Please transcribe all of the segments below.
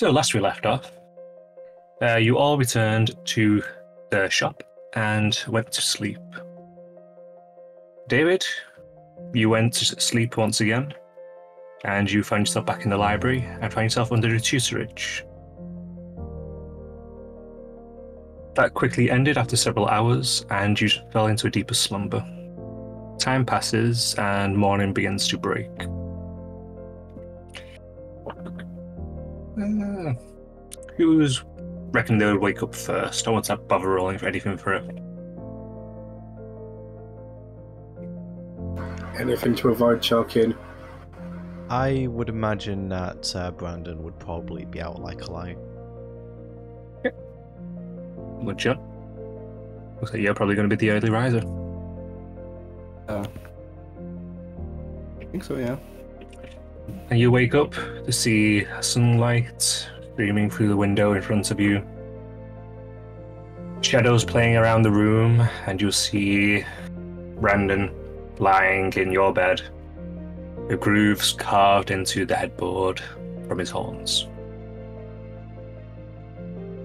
So last we left off, you all returned to the shop and went to sleep. David, you went to sleep once again, and you found yourself back in the library and found yourself under the tutorage. That quickly ended after several hours, and you fell into a deeper slumber. Time passes, and morning begins to break. Who's reckon they would wake up first? I want to bother rolling for anything for it. Anything to avoid choking. I would imagine that Brandon would probably be out like a light. Would you? Looks like you're probably going to be the early riser. I think so, yeah. And you wake up to see sunlight streaming through the window in front of you. Shadows playing around the room, and you'll see Brandon lying in your bed, with grooves carved into the headboard from his horns.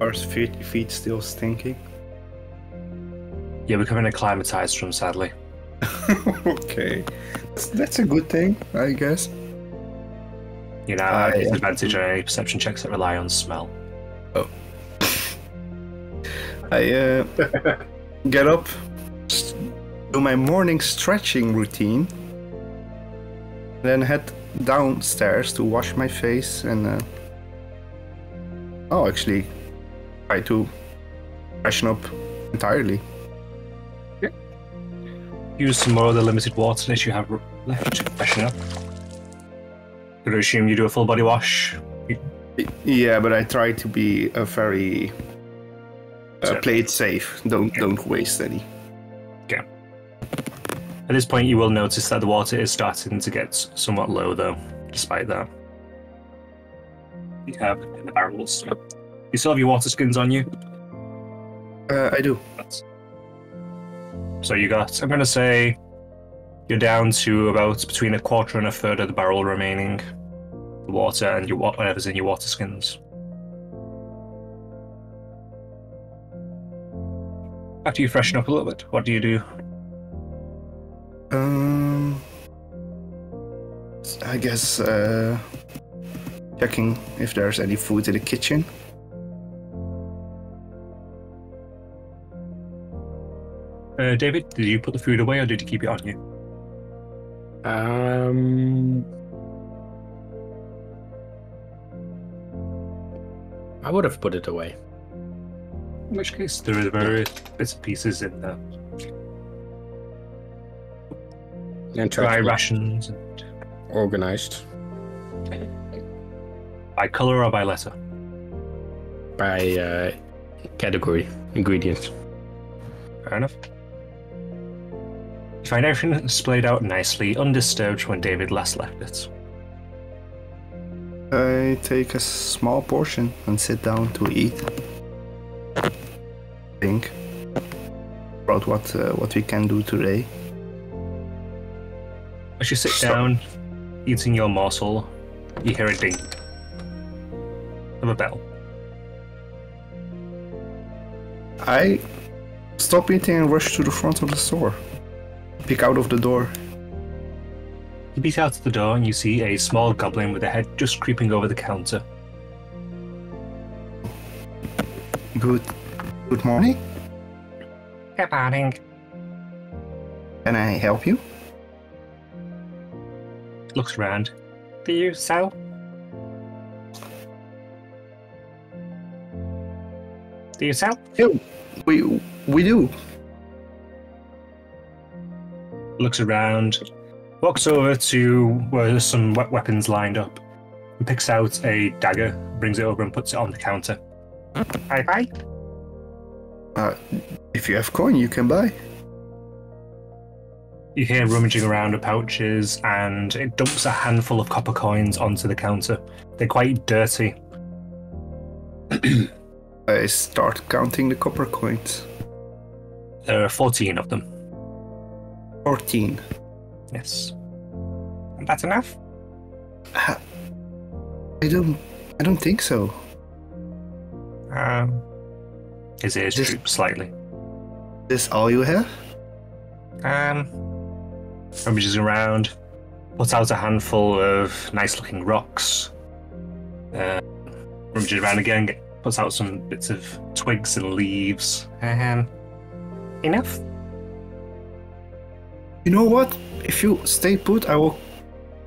Our feet still stinking. You're becoming acclimatized from, sadly. Okay. That's a good thing, I guess. You now have disadvantage on any perception checks that rely on smell. Oh. I get up, do my morning stretching routine, then head downstairs to wash my face and actually try to freshen up entirely. Yeah. Use some more of the limited water that you have left to freshen up. Could I assume you do a full body wash? Yeah, but I try to be a very play it safe. Don't waste any. Okay. At this point, you will notice that the water is starting to get somewhat low, though. Despite that, you have in the barrels. You still have your water skins on you? I do. So you got, I'm going to say, you're down to about between a quarter and a third of the barrel remaining. The water and your whatever's in your water skins. After you freshen up a little bit, what do you do? I guess checking if there's any food in the kitchen. David, did you put the food away or did you keep it on you? I would have put it away. In which case, there are various bits and pieces in there. And Dry rations. And... organized. By colour or by letter? By category, ingredients. Fair enough. You find everything displayed out nicely, undisturbed when David last left it. I take a small portion and sit down to eat. Think about what we can do today. As you sit down, eating your morsel, you hear a ding of a bell. I stop eating and rush to the front of the store. Peek out of the door. You beat out the door and you see a small goblin with a head just creeping over the counter. Good morning. Good morning. Can I help you? Looks around. Do you sell? Do you sell? Yeah, we do. Looks around, walks over to where there's some weapons lined up, and picks out a dagger, brings it over and puts it on the counter. Bye. If you have coin, you can buy. You hear rummaging around the pouches, and it dumps a handful of copper coins onto the counter. They're quite dirty. I start counting the copper coins. There are 14 of them. 14. Yes. That's enough? I don't think so. His ears This- droop slightly. This all you have? Rummages around, puts out a handful of nice-looking rocks. Rummages around again, puts out some bits of twigs and leaves. Enough? You know what? If you stay put, I will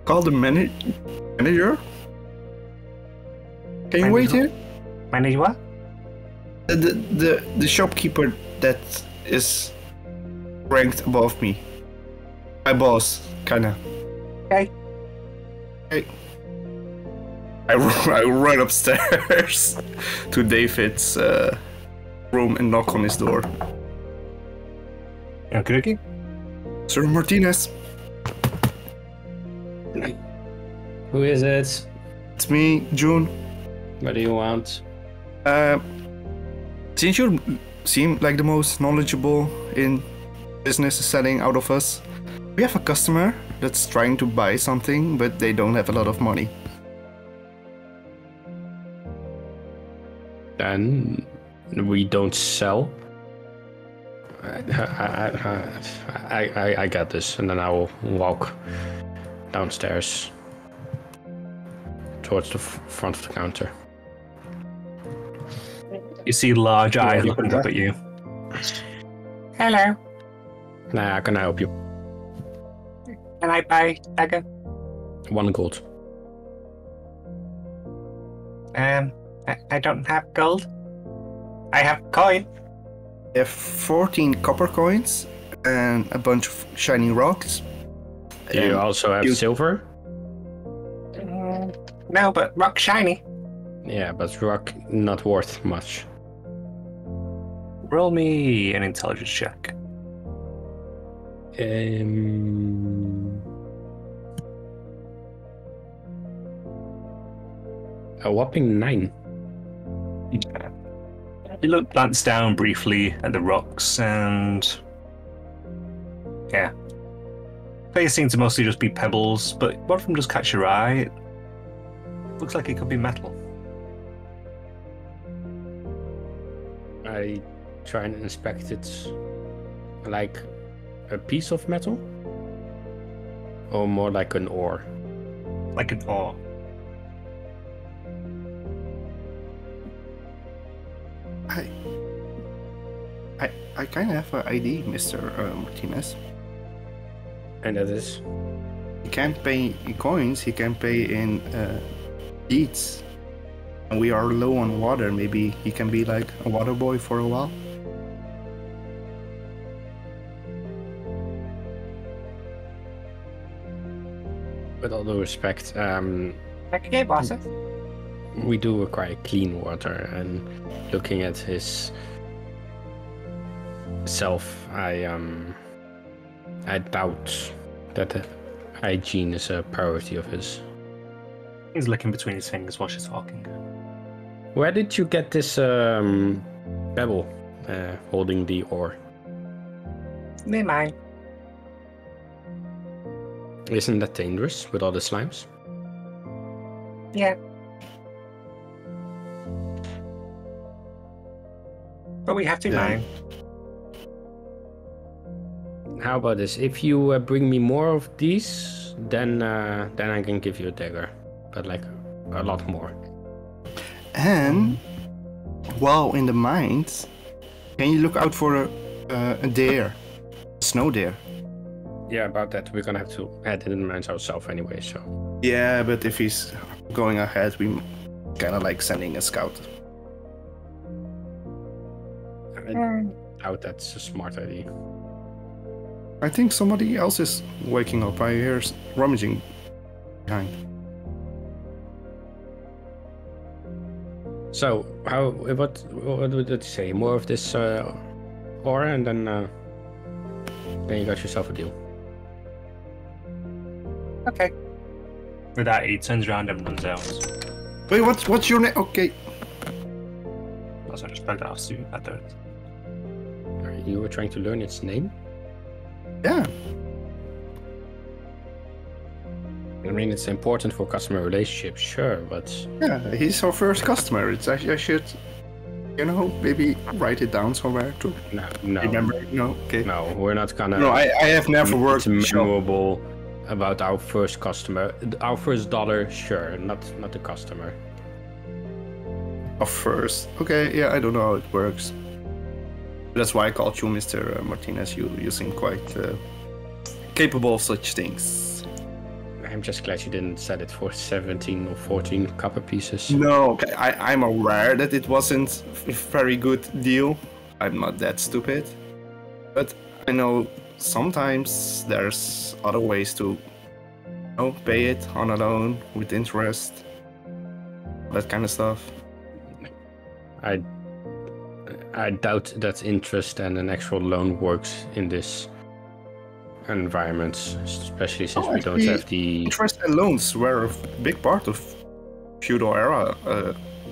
call the manager. Can you wait here? Manage what? The shopkeeper that is ranked above me. My boss, kinda. Okay. Hey. I run upstairs to David's room and knock on his door. Okay. Sir Martinez, Who is it? it's me, June. What do you want? Since you seem like the most knowledgeable in business selling out of us, we have a customer that's trying to buy something, but they don't have a lot of money. Then we don't sell. I get this, and then I will walk downstairs towards the front of the counter. You see large eyes looking up at you. Hello. Nah, can I help you? Can I buy dagger? 1 gold. I don't have gold. I have coin. We have 14 copper coins and a bunch of shiny rocks. Do you And also have you- silver? No, but rock shiny. Yeah, but rock not worth much. Roll me an intelligence check. A whopping 9. You glance down briefly at the rocks and... yeah. They seem to mostly just be pebbles, but one of them does catch your eye. It looks like it could be metal. I try and inspect it like a piece of metal? Or more like an ore? Like an ore. I kind of have an ID, Mr. Martinez. And that is? He can't pay in coins, he can pay in deeds. And we are low on water, maybe he can be like a water boy for a while. With all due respect, Okay, boss. we do require clean water, and looking at his self, I doubt that hygiene is a priority of his. He's licking between his fingers while she's talking. Where did you get this pebble holding the ore? Near mine. Isn't that dangerous with all the slimes? Yeah. But we have to Yeah. mine. How about this? If you bring me more of these, then I can give you a dagger, but like a lot more. And while in the mines, can you look out for a deer? A snow deer. Yeah, about that we're gonna have to head in the mines ourselves anyway. So Yeah, but if he's going ahead, we kind of like sending a scout. I doubt that's a smart idea. I think somebody else is waking up. I hear rummaging behind. So what would you say? More of this ore, and then you got yourself a deal. Okay. With that, he turns around and runs out. Wait, what's your name? Okay. Also, I just plugged that off to at the... You were trying to learn its name? Yeah. I mean, it's important for customer relationships, sure, but Yeah, he's our first customer. I should You know, maybe write it down somewhere to No. remember. No, okay. No, we're not gonna. No, I have never worked. It's memorable about our first customer, our first dollar. Sure, not the customer. First. Okay, yeah, I don't know how it works. That's why I called you Mr. Martinez. You seem quite capable of such things. I'm just glad you didn't set it for 17 or 14 copper pieces. No, okay, I'm aware that it wasn't a very good deal. I'm not that stupid. But I know sometimes there's other ways to pay it on a loan with interest. That kind of stuff. I doubt that interest and an actual loan works in this environment, especially since we don't have the interest and loans were a big part of feudal era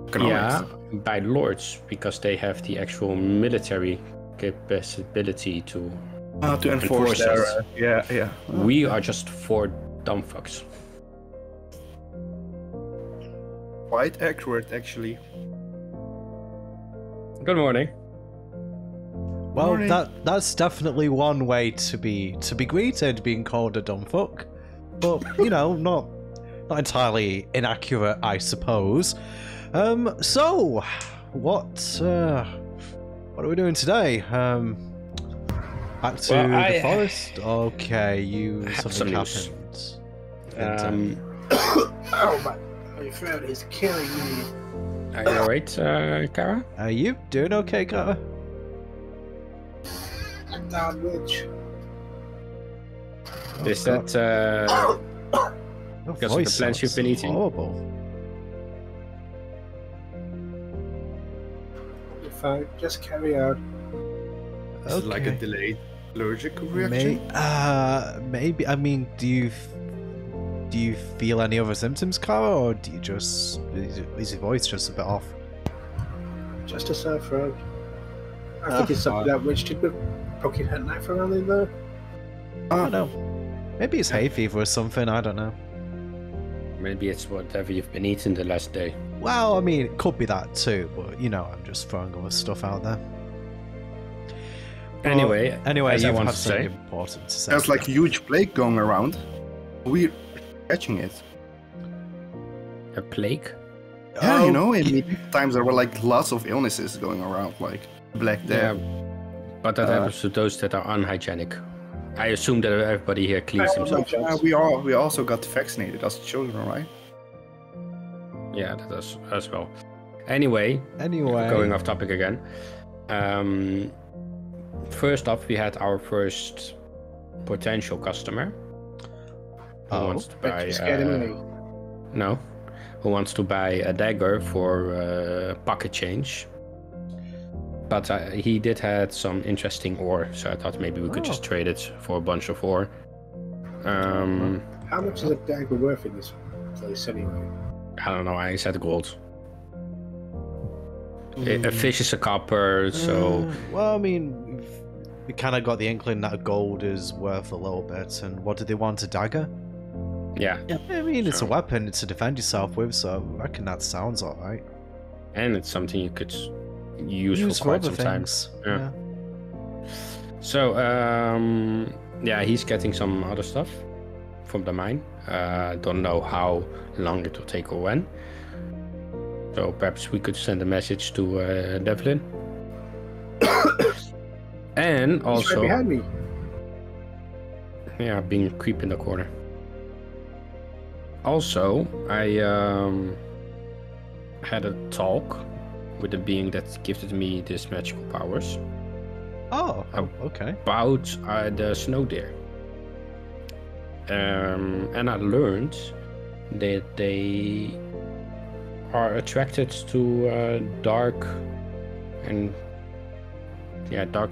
economics. Yeah, by lords, because they have the actual military capability to enforce their yeah. We are just 4 dumb fucks. Quite accurate, actually. Good morning. Well, Morning. that's definitely one way to be greeted, being called a dumb fuck. But not entirely inaccurate, I suppose. So what are we doing today? Back to the forest. Okay, something happened. Oh my throat is killing me. Are you alright, Kara? Are you doing okay, Kara? I'm down which. Is that because of the plants you've been eating? Horrible. If I just carry out. It's like a delayed allergic reaction. Maybe. I mean, do you feel any other symptoms, Kara, or do you just is your voice just a bit off? Just a sore throat. I think it's something that witch did with poking her knife around in there. I don't know. Maybe it's hay fever or something. I don't know. Maybe it's whatever you've been eating the last day. Well, I mean, it could be that too, but I'm just throwing all this stuff out there. Anyway, as I you've want had to something say, important to say. There's like a huge plague going around. We're catching it. a plague. Yeah, in medieval times there were like lots of illnesses going around, like Black Death. But that happens to those that are unhygienic. I assume that everybody here cleans themselves. We also got vaccinated as children, right? Yeah, that does as well. Anyway, going off topic again. First off, we had our first potential customer who wants to buy. No, who wants to buy a dagger for pocket change. But he did have some interesting ore, so I thought maybe we could just trade it for a bunch of ore. How much is a dagger worth in this place anyway? I don't know, I said gold. A fish is a copper, so... Well, I mean, we kind of got the inkling that gold is worth a little bit, and what do they want, a dagger? Yeah. I mean, it's a weapon to defend yourself with, so I reckon that sounds alright. And it's something you could use for quite some time. Yeah. So, yeah, he's getting some other stuff from the mine. Don't know how long it will take or when. So perhaps we could send a message to Devlin. And also... He's right behind me. Yeah, being a creep in the corner. Also, I had a talk with the being that gifted me these magical powers. Oh, okay. About the snow deer. And I learned that they are attracted to dark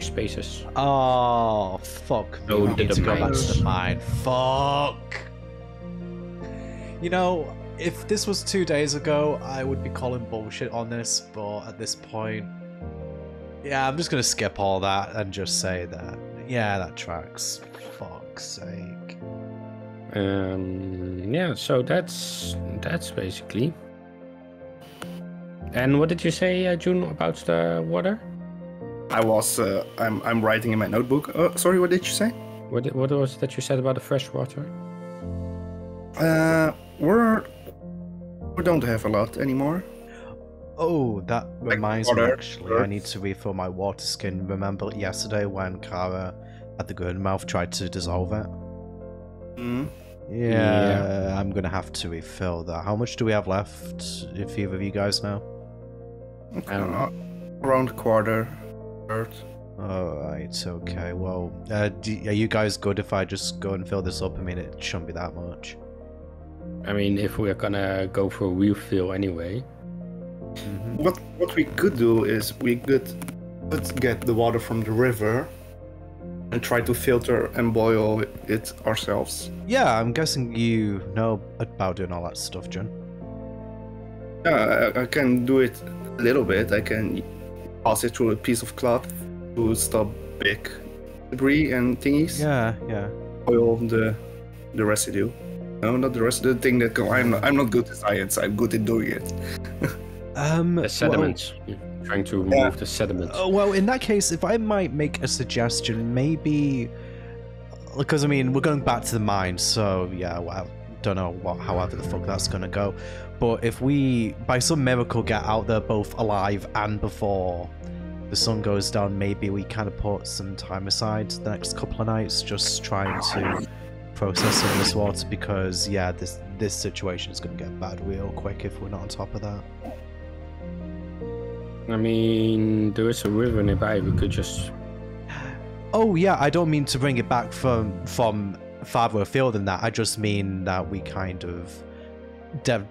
spaces. Oh, fuck. So We need to go back to mines. the mine. Fuck. You know, if this was 2 days ago, I would be calling bullshit on this, but at this point, yeah, I'm just gonna skip all that and just say that, yeah, that tracks. Fuck's sake. Yeah, so that's basically. And what did you say, June, about the water? I'm writing in my notebook. Sorry, what did you say? What was it that you said about the fresh water? We don't have a lot anymore. Oh, that reminds me, water, actually. I need to refill my water skin. Remember yesterday when Kara at the good mouth tried to dissolve it? Mm. Yeah, I'm gonna have to refill that. How much do we have left, if either of you guys know? I don't know. Around a quarter. Third. Alright, okay. Well, are you guys good if I just go and fill this up? I mean, it shouldn't be that much. I mean, if we're gonna go for a refill anyway. Mm-hmm. What we could do is we could get the water from the river and try to filter and boil it ourselves. Yeah, I'm guessing you know about doing all that stuff, John. Yeah, I can do it a little bit. I can pass it through a piece of cloth to stop big debris and thingies. Yeah. Oil the residue. No, not the residue. The thing that go. I'm not good at science. I'm good at doing it. The sediments. You're trying to remove the sediments. Well, in that case, if I might make a suggestion, maybe because I mean we're going back to the mine, so yeah, well, I don't know however the fuck that's gonna go. But if we, by some miracle, get out there both alive and before the sun goes down, maybe we kind of put some time aside the next couple of nights, just trying to process some of this water, because yeah, this situation is going to get bad real quick if we're not on top of that. I mean, there is a river nearby. We could just. Oh yeah, I don't mean to bring it back from farther afield than that. I just mean that we kind of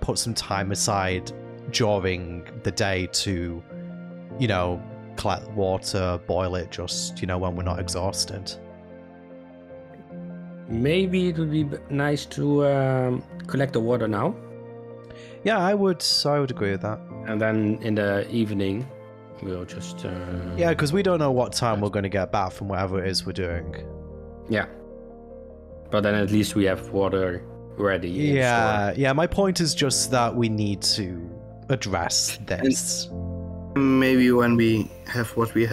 put some time aside during the day to, you know, collect water, boil it, just, you know, when we're not exhausted. Maybe it would be nice to collect the water now. Yeah, I would agree with that. And then in the evening, we'll just. Yeah, because we don't know what time we're going to get back from whatever it is we're doing. Yeah. But then at least we have water ready. Yeah. My point is just that we need to address this. Maybe when we have what we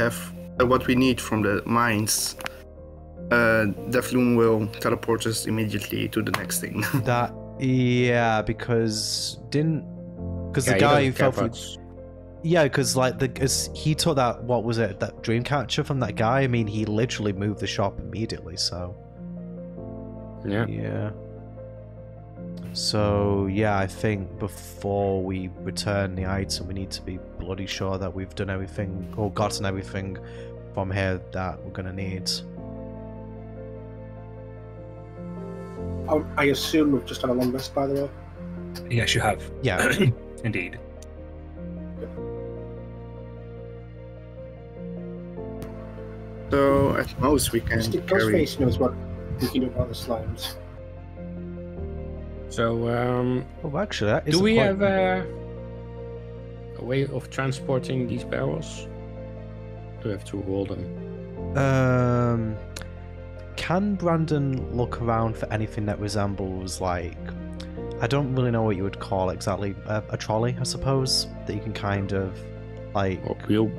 need from the mines, Devloon will teleport us immediately to the next thing. Because the guy who fell through. Yeah, because he took that, what was it, that dream catcher from that guy. I mean, he literally moved the shop immediately. So. Yeah. So yeah, I think before we return the item, we need to be bloody sure that we've done everything or gotten everything from here that we're gonna need. I assume we've just had a long rest, by the way. Yes, you have. Yeah. Indeed. So at most we can carry. Ghostface knows what we can do about the slimes. So, Oh, actually, that is do we have a way of transporting these barrels? Do we have to roll them? Can Brandon look around for anything that resembles, like, I don't really know what you would call exactly, a trolley, I suppose, that you can kind of, like, Or wheel?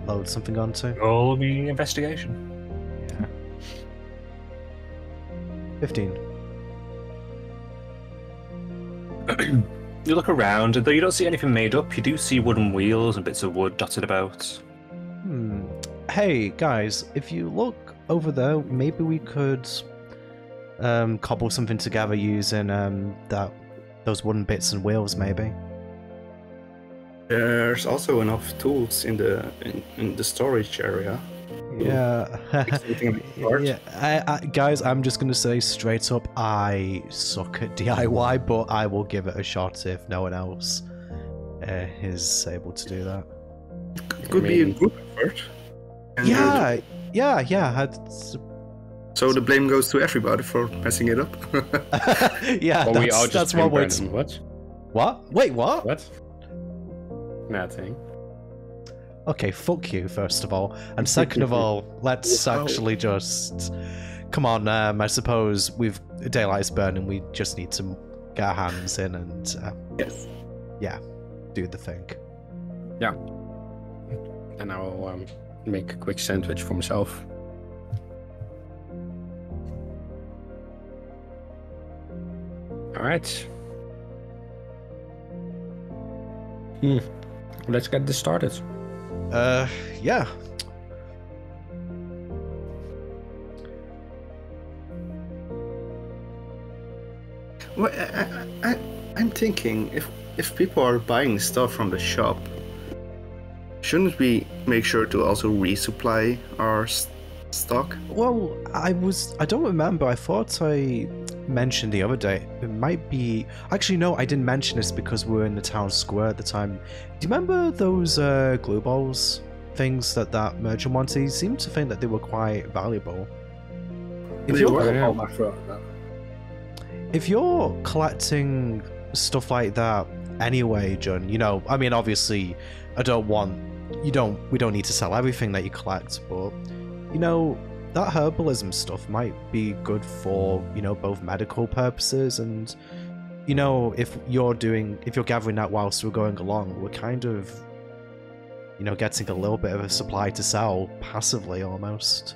load something onto? Roll the investigation. Yeah. 15. You look around, and though you don't see anything made up, you do see wooden wheels and bits of wood dotted about. Hey, guys, if you look over there, maybe we could cobble something together using those wooden bits and wheels, maybe. There's also enough tools in the storage area. Yeah. Yeah. Guys, I'm just going to say straight up, I suck at DIY, but I will give it a shot if no one else is able to do that. It could be a group effort. Yeah. So the blame goes to everybody for messing it up. Yeah, Or we all that's just what we're... Brandon. What? What? Wait, what? What? Nothing. Okay, fuck you, first of all. And second of all, let's actually just... Come on, I suppose daylight's burning, we just need to get our hands in and... Yes. Yeah, do the thing. Yeah. And I'll make a quick sandwich for myself. All right. Let's get this started. Yeah. Well, I'm thinking if people are buying stuff from the shop, shouldn't we make sure to also resupply our stock? Well, I don't remember. I thought I mentioned the other day. It might be... Actually, no, I didn't mention this because we were in the town square at the time. Do you remember those glue balls things that merchant wanted? He seemed to think that they were quite valuable. If you're collecting stuff like that anyway, John, you know, I mean, obviously, we don't need to sell everything that you collect, but, you know, that herbalism stuff might be good for, you know, both medical purposes and, you know, if you're gathering that whilst we're going along, we're kind of, you know, getting a little bit of a supply to sell passively almost.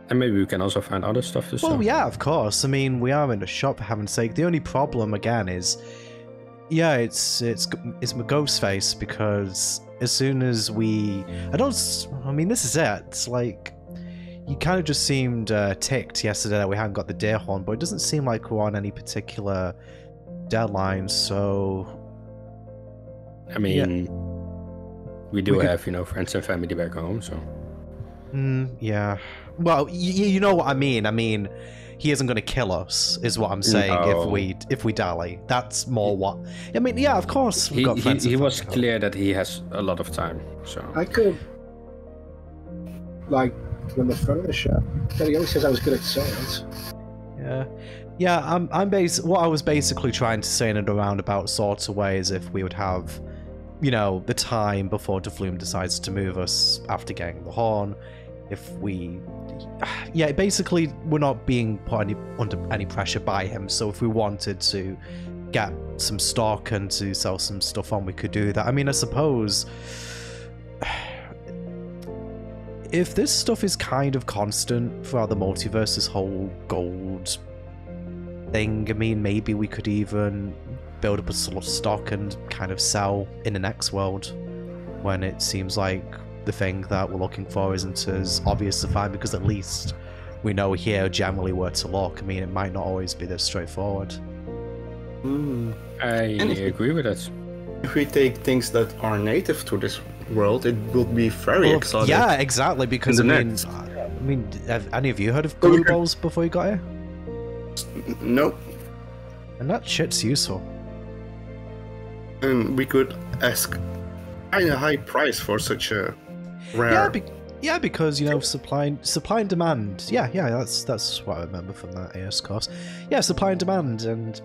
And maybe we can also find other stuff to sell. Well, yeah, of course. I mean, we are in a shop, for heaven's sake. The only problem, again, is... Yeah, it's my ghost face, because as soon as we... I mean, this is it. It's like... You kind of just seemed ticked yesterday that we hadn't got the deer horn, but it doesn't seem like we're on any particular deadline, so... I mean... Yeah. We have, you know, friends and family back home, so... Yeah. Well, you know what I mean. I mean, he isn't going to kill us, is what I'm saying. No. If we dally, that's more what. I mean, yeah, of course. He was clear that he has a lot of time. So I could, like, when the front of the shop. But he always says I was good at science. Yeah. What I was basically trying to say in a roundabout sort of way is if we would have, you know, the time before Deflume decides to move us after getting the horn. If we... Yeah, basically, we're not being put under any pressure by him, so if we wanted to get some stock and to sell some stuff on, we could do that. I mean, I suppose... If this stuff is kind of constant throughout the multiverse, this whole gold thing, I mean, maybe we could even build up a sort of stock and kind of sell in the next world when it seems like the thing that we're looking for isn't as obvious to find, because at least we know here generally where to look. I mean, it might not always be this straightforward. I agree with that. If we take things that are native to this world, it will be very exotic. Yeah, exactly, because I mean, have any of you heard of glue balls before you got here? No. And that shit's useful. And we could ask a high price for such a rare... Yeah, because, you know, supply and demand. Yeah, that's what I remember from that AS course. Yeah, supply and demand, and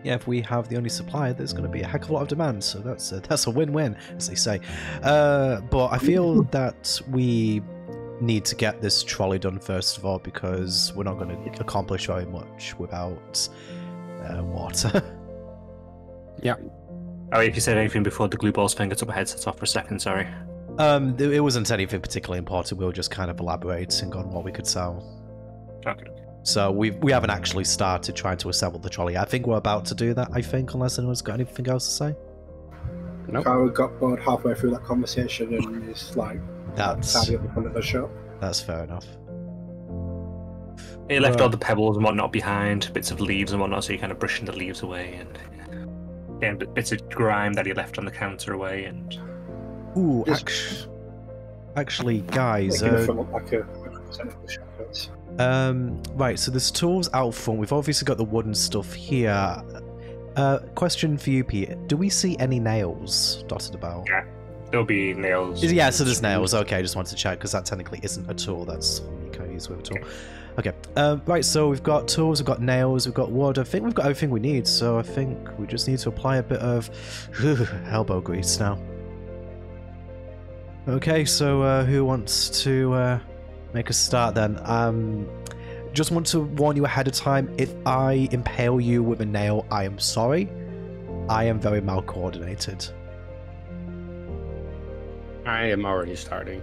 yeah, if we have the only supply, there's going to be a heck of a lot of demand, so that's a win-win, as they say. But I feel that we need to get this trolley done first of all, because we're not going to accomplish very much without water. Yeah. Oh, if you said anything before the glue balls thing, I took my headset off for a second, sorry. It wasn't anything particularly important. We were just kind of elaborating on what we could sell. Okay. So we haven't actually started trying to assemble the trolley. I think we're about to do that, unless anyone's got anything else to say. Nope. Kyle got bored halfway through that conversation and is like, tidy up the front of the shop. That's fair enough. He left all the pebbles and whatnot behind, bits of leaves and whatnot, so you're kind of brushing the leaves away and bits of grime that he left on the counter away. And ooh, actually, guys. Right, so there's tools out front. We've obviously got the wooden stuff here. Question for you, Pete. Do we see any nails dotted about? Yeah, there'll be nails. Yeah, so there's nails. Okay, I just wanted to check, because that technically isn't a tool. That's you can't use with a tool. Okay, right, so we've got tools, we've got nails, we've got wood. I think we've got everything we need, so I think we just need to apply a bit of elbow grease now. Okay, so who wants to make a start then? Just want to warn you ahead of time, if I impale you with a nail, I am sorry. I am very mal coordinated. I am already starting.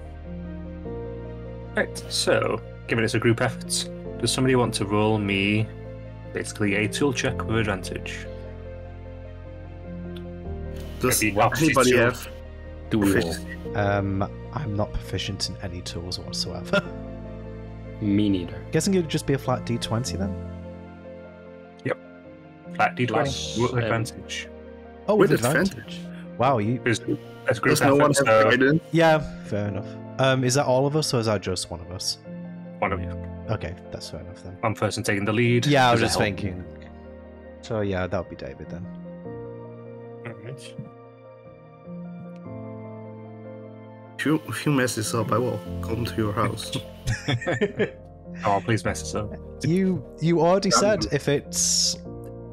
Right, so, given it's a group effort, does somebody want to roll me basically a tool check with advantage? Does Maybe not anybody tool. have Do we all? proficiency? I'm not proficient in any tools whatsoever. Me neither. Guessing it'd just be a flat D20 then? Flat D12 Plus, with advantage. Oh, with With advantage. Wow, you. Because that's a group Does no one effort, have so guidance? Yeah, fair enough. Is that all of us or is that just one of us? one of you. Okay, that's fair enough then. One person taking the lead. Yeah, I was Does it just help? thinking. So yeah, that would be David then. Alright. If you mess this up, I will come to your house. Oh, please mess this up. You already said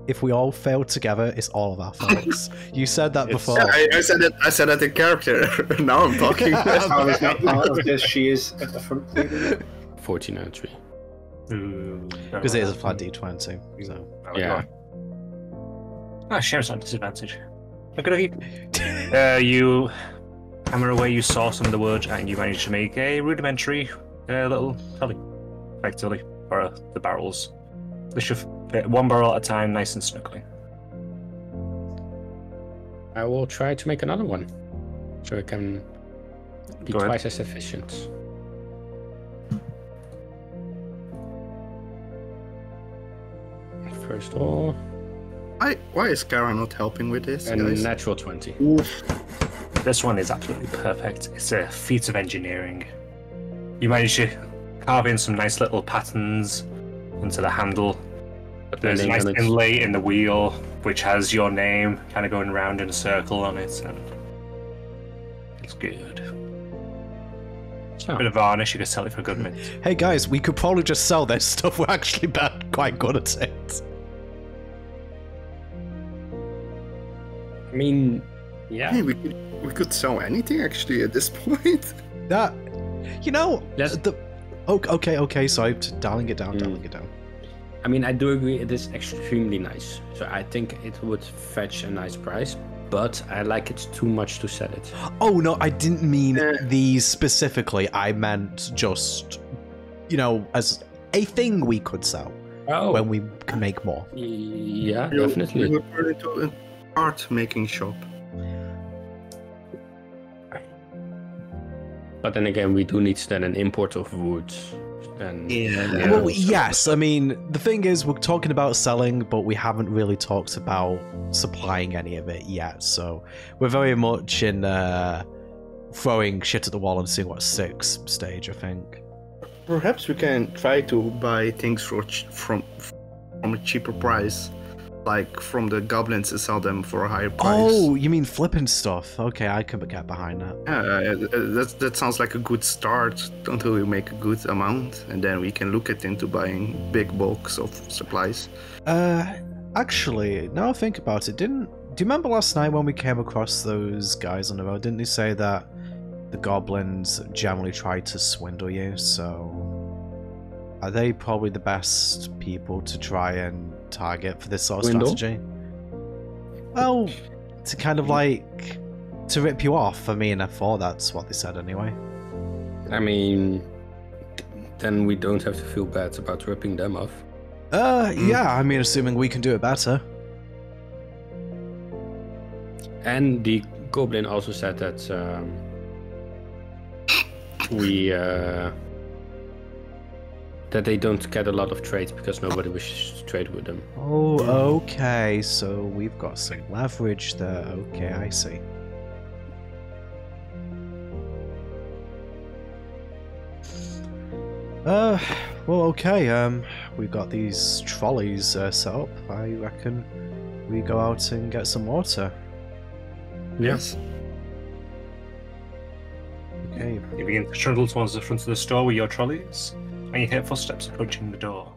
if we all fail together, it's all of our faults. You said that before. Yeah, I said that in character. Now I'm talking. How is not part of this? She is at the front leading. 14 and 3. Because it is a flat D20. So. Yeah. Ah, share's on disadvantage. Look at you. You hammer away, you saw some of the wood, and you manage to make a rudimentary little trolley, effectively, for the barrels. They should fit one barrel at a time, nice and snugly. I will try to make another one, so it can be Go ahead. twice as efficient. First of all, Why is Kara not helping with this, a guys? natural 20. This one is absolutely perfect. It's a feat of engineering. You manage to carve in some nice little patterns into the handle. There's a nice inlay in the wheel, which has your name kind of going round in a circle on it, and it's good. A bit of varnish, you could sell it for a good mint. Hey guys, we could probably just sell this stuff. We're actually quite good at it. I mean, yeah. Hey, we could sell anything actually at this point. That, you know, Yes. Okay. Sorry, dialing it down. I mean, I do agree it is extremely nice. So I think it would fetch a nice price, but I like it too much to sell it. Oh no, I didn't mean these specifically. I meant just, as a thing we could sell when we can make more. Yeah, We definitely. would turn it into an art making shop. But then again, we do need then an import of wood. And Yeah. Well, yes. I mean, the thing is, we're talking about selling, but we haven't really talked about supplying any of it yet. So we're very much in throwing shit at the wall and seeing what sticks stage, I think. Perhaps we can try to buy things from a cheaper price, like from the goblins to sell them for a higher price. Oh, you mean flipping stuff? Okay, I could get behind that. That sounds like a good start until we make a good amount, and then we can look into buying big bulks of supplies. Actually, now I think about it, do you remember last night when we came across those guys on the road? Didn't they say that the goblins generally try to swindle you? So are they probably the best people to try and target for this sort of Swindle? strategy? Well, to kind of like to rip you off. I mean, I thought that's what they said anyway. I mean, then we don't have to feel bad about ripping them off. Yeah, I mean, assuming we can do it better. And the goblin also said that that they don't get a lot of trades because nobody wishes to trade with them. Oh, okay, so we've got some leverage there. Okay, I see. Well, okay, we've got these trolleys set up. I reckon we go out and get some water. Yes. Okay. You begin to trundle towards the front of the store with your trolleys, and you hear footsteps approaching the door.